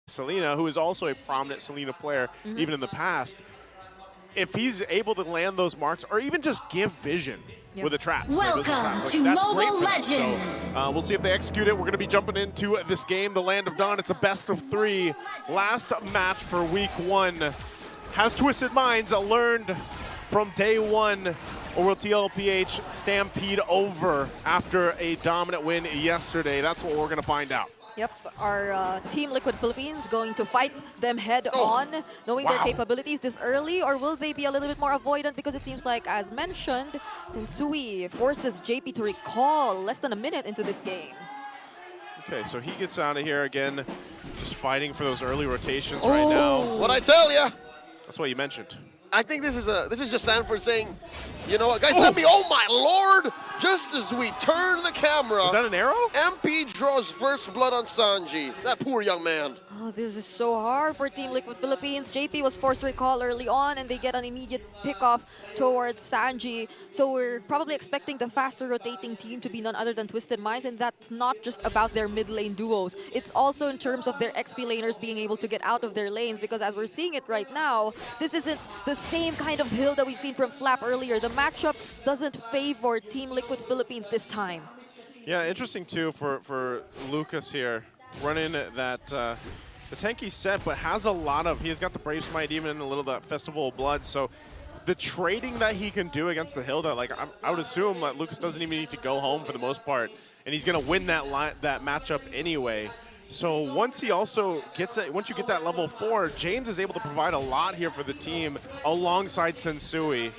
Selena, who is also a prominent Selena player, even in the past, if he's able to land those marks or even just give vision with the traps. Welcome to Mobile Legends. So, we'll see if they execute it. We're going to be jumping into this game, the Land of Dawn. It's a best of 3. Last match for week 1. Has Twisted Minds learned from day 1, or will Tlph stampede over after a dominant win yesterday? That's what we're going to find out. Yep, our Team Liquid Philippines going to fight them head on, knowing their capabilities this early, or will they be a little bit more avoidant? Because it seems like, as mentioned, Sensui forces JP to recall less than a minute into this game. Okay, so he gets out of here again, just fighting for those early rotations right now. What I tell ya? That's what you mentioned. I think this is just Sanford saying, you know what, guys, let me, oh my lord! Just as we turn the camera. Is that an arrow? MP draws first blood on Sanji. That poor young man. Oh, this is so hard for Team Liquid Philippines. JP was forced to recall early on, and they get an immediate pick-off towards Sanji. So we're probably expecting the faster rotating team to be none other than Twisted Minds, and that's not just about their mid-lane duos. It's also in terms of their XP laners being able to get out of their lanes, because as we're seeing it right now, this isn't the same kind of hill that we've seen from Flap earlier. The matchup doesn't favor Team Liquid Philippines this time. Yeah, interesting too for Lucas here, running that the tanky set, but has a lot of, he's got the Brave Smite, even a little of that Festival of Blood, so the trading that he can do against the hill, that like I would assume that Lucas doesn't even need to go home for the most part, and he's gonna win that matchup anyway. So once he also gets it, once you get that level 4, James is able to provide a lot here for the team alongside Sensui.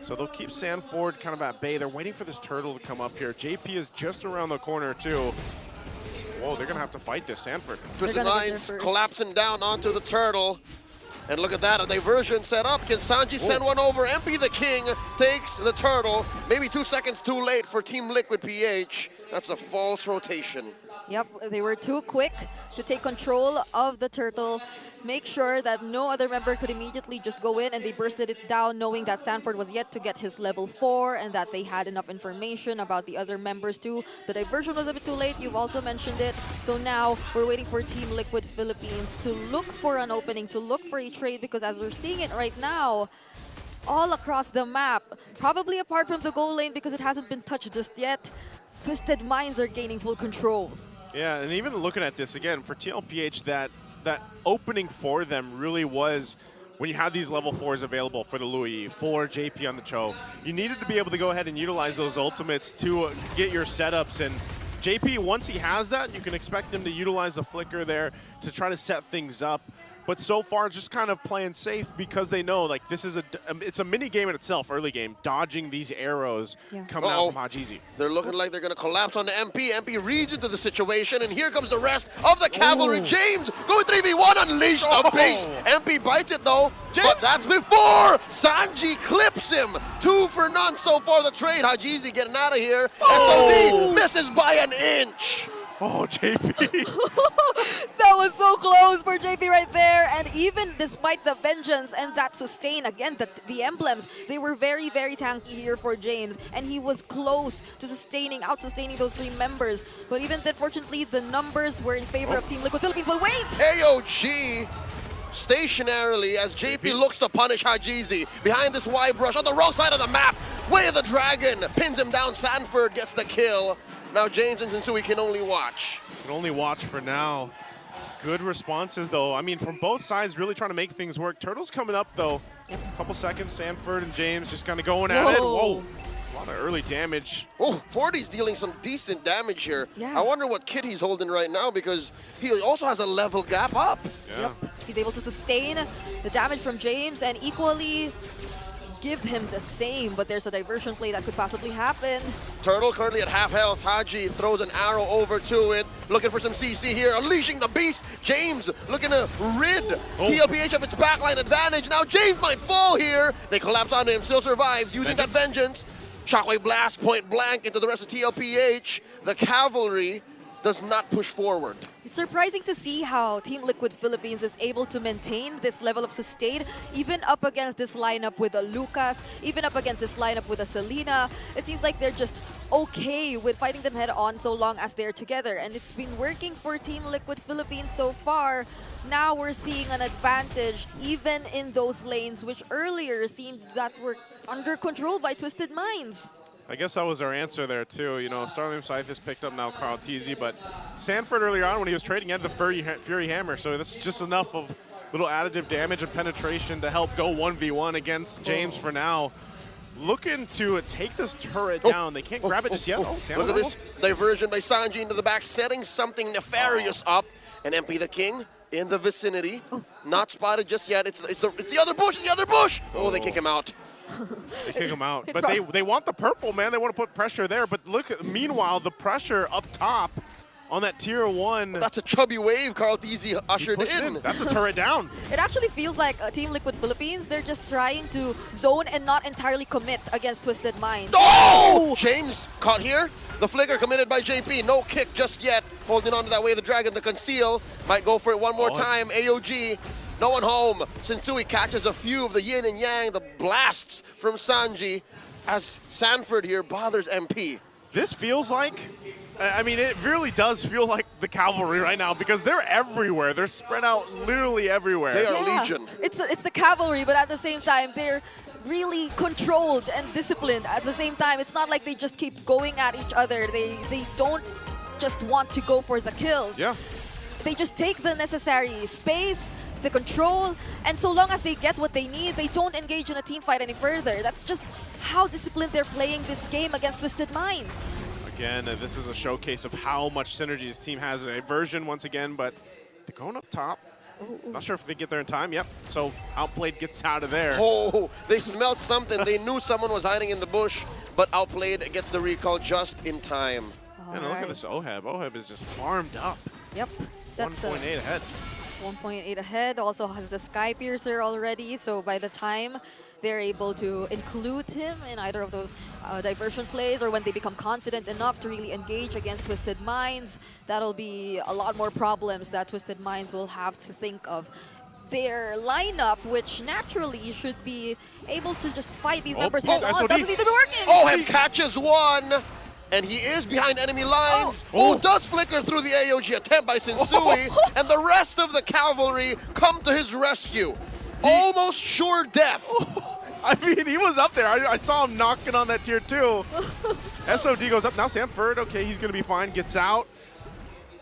So they'll keep Sanford kind of at bay. They're waiting for this turtle to come up here. JP is just around the corner too. Whoa, they're gonna have to fight this, Sanford. Twisted Minds collapsing down onto the turtle. And look at that, a diversion set up. Can Sanji send one over? MP the King takes the turtle. Maybe 2 seconds too late for Team Liquid PH. That's a false rotation. Yep, they were too quick to take control of the turtle, make sure that no other member could immediately just go in, and they bursted it down knowing that Sanford was yet to get his level 4 and that they had enough information about the other members too. The diversion was a bit too late, you've also mentioned it. So now we're waiting for Team Liquid Philippines to look for an opening, to look for a trade, because as we're seeing it right now, all across the map, probably apart from the goal lane because it hasn't been touched just yet, Twisted Minds are gaining full control. Yeah, and even looking at this again, for TLPH, that opening for them really was when you had these level 4s available for the Louis, for JP on the Cho. You needed to be able to go ahead and utilize those ultimates to get your setups. And JP, once he has that, you can expect him to utilize the flicker there to try to set things up. But so far, just kind of playing safe because they know, like, this is it's a mini game in itself, early game, dodging these arrows coming out from Hajizi. They're looking like they're going to collapse on the MP. MP reads into the situation, and here comes the rest of the cavalry. James going 3v1, unleash the beast. MP bites it though, but that's before Sanji clips him. 2 for none so far the trade. Hajizi getting out of here. SOD misses by an inch. Oh, JP. That was so close for JP right there. And even despite the vengeance and that sustain, again, the emblems, they were very, very tanky here for James. And he was close to out-sustaining those 3 members. But even then, fortunately, the numbers were in favor of Team Liquid Philippines. But wait! AOG stationarily as JP looks to punish Hajizi. Behind this wide brush on the wrong side of the map. Way of the Dragon pins him down. Sanford gets the kill. Now James and Sensui can only watch. Can only watch for now. Good responses though. I mean, from both sides, really trying to make things work. Turtle's coming up though. Couple seconds, Sanford and James just kind of going at it. Whoa. A lot of early damage. Oh, 40's dealing some decent damage here. Yeah. I wonder what kit he's holding right now because he also has a level gap up. Yeah. Yep. He's able to sustain the damage from James and equally give him the same, but there's a diversion play that could possibly happen. Turtle currently at half health. Haji throws an arrow over to it, looking for some CC here, unleashing the beast. James looking to rid TLPH of its backline advantage. Now James might fall here. They collapse onto him, still survives, using that vengeance. Shockwave blast point blank into the rest of TLPH. The cavalry does not push forward. It's surprising to see how Team Liquid Philippines is able to maintain this level of sustain, even up against this lineup with a Lucas, even up against this lineup with a Selena. It seems like they're just okay with fighting them head on so long as they're together. And it's been working for Team Liquid Philippines so far. Now we're seeing an advantage even in those lanes, which earlier seemed that were under control by Twisted Minds. I guess that was our answer there too. You know, Starlium Scythe has picked up now Tlph, but Sanford earlier on when he was trading had the Fury Hammer, so that's just enough of little additive damage and penetration to help go 1v1 against James for now. Looking to take this turret down. They can't grab it just yet. Look at this diversion by Sanji into the back, setting something nefarious up. And MP the King in the vicinity. Not spotted just yet. It's the other bush, the other bush! Oh, they kick him out. They kick him out. But they want the purple, man. They want to put pressure there. But look, meanwhile, the pressure up top on that tier 1. That's a chubby wave Tlph ushered in. That's a turret down. It actually feels like Team Liquid Philippines, they're just trying to zone and not entirely commit against Twisted Minds. Oh! James caught here. The flicker committed by JP. No kick just yet. Holding on to that way of the dragon to conceal. Might go for it one more time. AOG. No one home. Shinsui catches a few of the yin and yang, the blasts from Sanji, as Sanford here bothers MP. This feels like, I mean, it really does feel like the cavalry right now because they're everywhere. They're spread out literally everywhere. They are legion. It's the cavalry, but at the same time, they're really controlled and disciplined. At the same time, it's not like they just keep going at each other. They don't just want to go for the kills. Yeah. They just take the necessary space, the control, and so long as they get what they need, they don't engage in a team fight any further. That's just how disciplined they're playing this game against Twisted Minds. Again, this is a showcase of how much synergy this team has. A version once again, but they're going up top. Not sure if they get there in time. Yep. So Outplayed gets out of there. Oh, they smelled something. They knew someone was hiding in the bush, but Outplayed gets the recall just in time. And look at this Oheb. Oheb is just farmed up. Yep. That's 1.8 ahead. 1.8 ahead, also has the Sky Piercer already, so by the time they're able to include him in either of those diversion plays or when they become confident enough to really engage against Twisted Minds, that'll be a lot more problems that Twisted Minds will have to think of. Their lineup, which naturally should be able to just fight these members head on, doesn't seem to be working! Oheb catches one! And he is behind enemy lines. Does flicker through the AOG attempt by Shinsui. And the rest of the cavalry come to his rescue. Almost sure death. I mean, he was up there. I saw him knocking on that tier 2. SOD goes up. Now Sanford, okay, he's going to be fine. Gets out.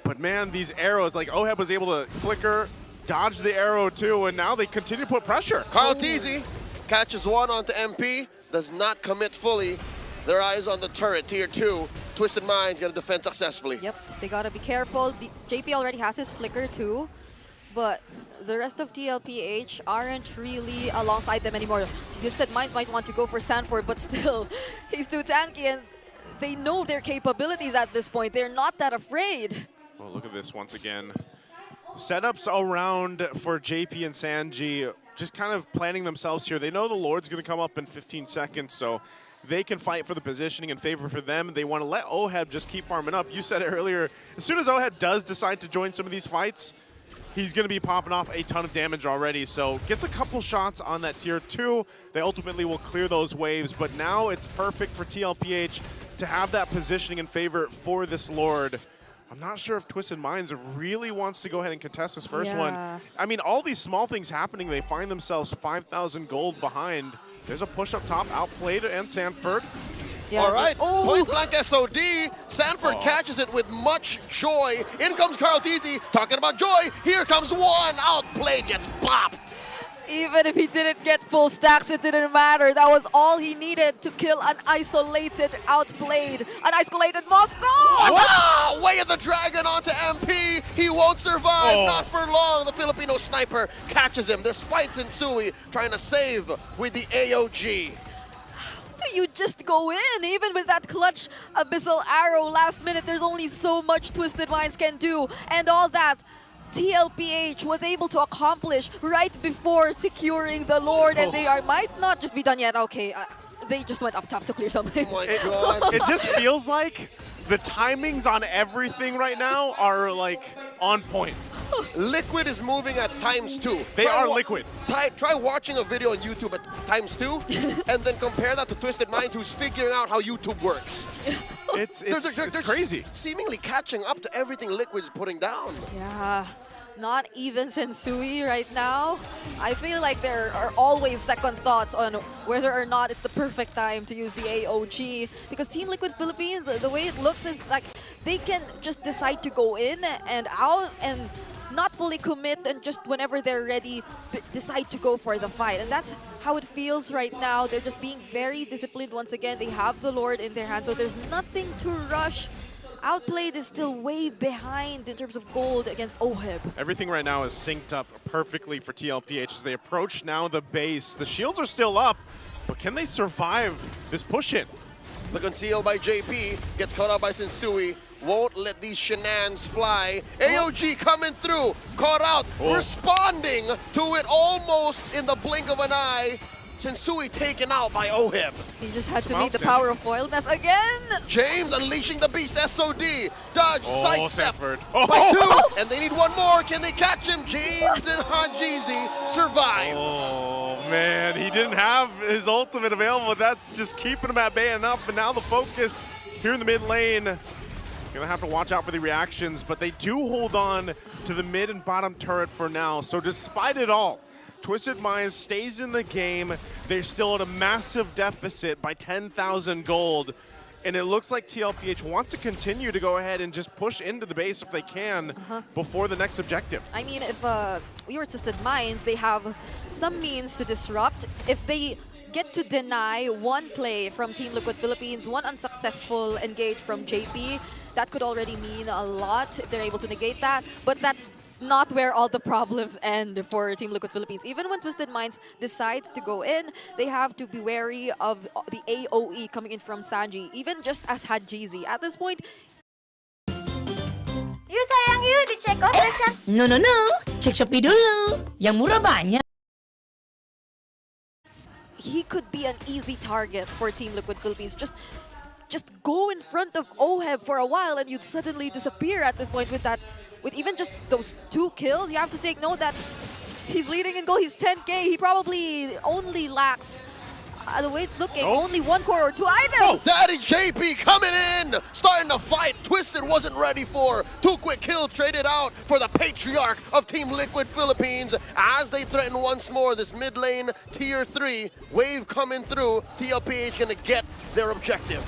But man, these arrows, like Oheb was able to flicker, dodge the arrow too, and now they continue to put pressure. Tlph catches one onto MP. Does not commit fully. Their eyes on the turret, tier 2. Twisted Minds gonna defend successfully. Yep, they gotta be careful. JP already has his flicker too, but the rest of Tlph aren't really alongside them anymore. Twisted Minds might want to go for Sanford, but still, he's too tanky and they know their capabilities at this point. They're not that afraid. Well, look at this once again. Setups around for JP and Sanji, just kind of planning themselves here. They know the Lord's gonna come up in 15 seconds, so they can fight for the positioning in favor for them. They want to let Oheb just keep farming up. You said it earlier, as soon as Oheb does decide to join some of these fights, he's going to be popping off a ton of damage already. So gets a couple shots on that tier 2. They ultimately will clear those waves, but now it's perfect for Tlph to have that positioning in favor for this Lord. I'm not sure if Twisted Minds really wants to go ahead and contest this first one. I mean, all these small things happening, they find themselves 5,000 gold behind. There's a push up top, Outplayed and Sanford. Yeah. All right, point blank SOD. Sanford catches it with much joy. In comes Tlph, talking about joy. Here comes one, Outplayed gets bopped. Even if he didn't get full stacks, it didn't matter. That was all he needed to kill an isolated Outplayed, an isolated Moscow! Wow! Way of the dragon onto MP. He won't survive, not for long. The Filipino sniper catches him despite Shinsui trying to save with the AOG. Do you just go in? Even with that clutch abyssal arrow last minute, there's only so much Twisted Minds can do. And all that Tlph was able to accomplish right before securing the Lord, and they might not just be done yet. Okay, they just went up top to clear something. Oh my God. It just feels like the timings on everything right now are like on point. Liquid is moving at ×2. They are Liquid. Try watching a video on YouTube at ×2 and then compare that to Twisted Minds, who's figuring out how YouTube works. It's crazy. Seemingly catching up to everything Liquid's putting down. Yeah, not even Sensui right now. I feel like there are always second thoughts on whether or not it's the perfect time to use the AOG, because Team Liquid Philippines, the way it looks is like they can just decide to go in and out and not fully commit, and just whenever they're ready, decide to go for the fight. And that's how it feels right now. They're just being very disciplined once again. They have the Lord in their hands, so there's nothing to rush. Outplayed is still way behind in terms of gold against OHEB. Everything right now is synced up perfectly for Tlph as they approach now the base. The shields are still up, but can they survive this push-in? The conceal by JP gets caught up by Sensui. Won't let these shenanigans fly. AOG coming through, caught out, responding to it almost in the blink of an eye. Sensui taken out by OHEB. He just had to meet the power of foilness again. James unleashing the beast SOD. Dodge, sidestep Oh. by two, and they need one more. Can they catch him? James and Hajizi survive. Oh man, he didn't have his ultimate available. That's just keeping him at bay enough. And now the focus here in the mid lane. Gonna have to watch out for the reactions, but they do hold on to the mid and bottom turret for now. So despite it all, Twisted Minds stays in the game. They're still at a massive deficit by 10,000 gold. And it looks like Tlph wants to continue to go ahead and just push into the base if they can before the next objective. I mean, if we were Twisted Minds, they have some means to disrupt. If they get to deny one play from Team Liquid Philippines, one unsuccessful engage from JP, that could already mean a lot if they're able to negate that. But that's not where all the problems end for Team Liquid Philippines. Even when Twisted Minds decides to go in, they have to be wary of the AOE coming in from Sanji, even just as Hajizi. At this point, You sayang you, di-check out na siya. No. Check Shopee dulu. Yang murah banyak. he could be an easy target for Team Liquid Philippines. Just go in front of OHEB for a while and you'd suddenly disappear at this point with that. With even just those 2 kills, you have to take note that he's leading in goal. He's 10K. He probably only lacks, the way it's looking, only 1 core or 2 items. Daddy JP coming in, starting to fight. Twisted wasn't ready for. 2 quick kills traded out for the patriarch of Team Liquid Philippines as they threaten once more this mid lane tier 3 wave coming through. Tlph gonna get their objective.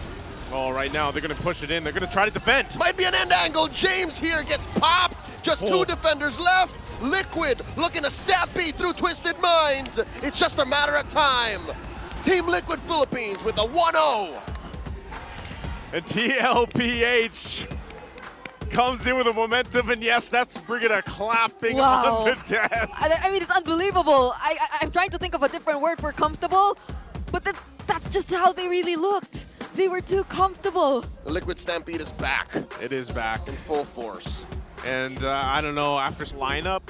Oh, right now they're gonna push it in. They're gonna try to defend. Might be an end angle. James here gets popped. Just 2 defenders left. Liquid looking to stampede through Twisted Minds. It's just a matter of time. Team Liquid Philippines with a 1-0. And Tlph comes in with a momentum, and yes, that's Brigida clapping on the desk. I mean, it's unbelievable. I'm trying to think of a different word for comfortable, but that's just how they really looked. They were too comfortable. The Liquid Stampede is back It is back. in full force. And I don't know, after this lineup,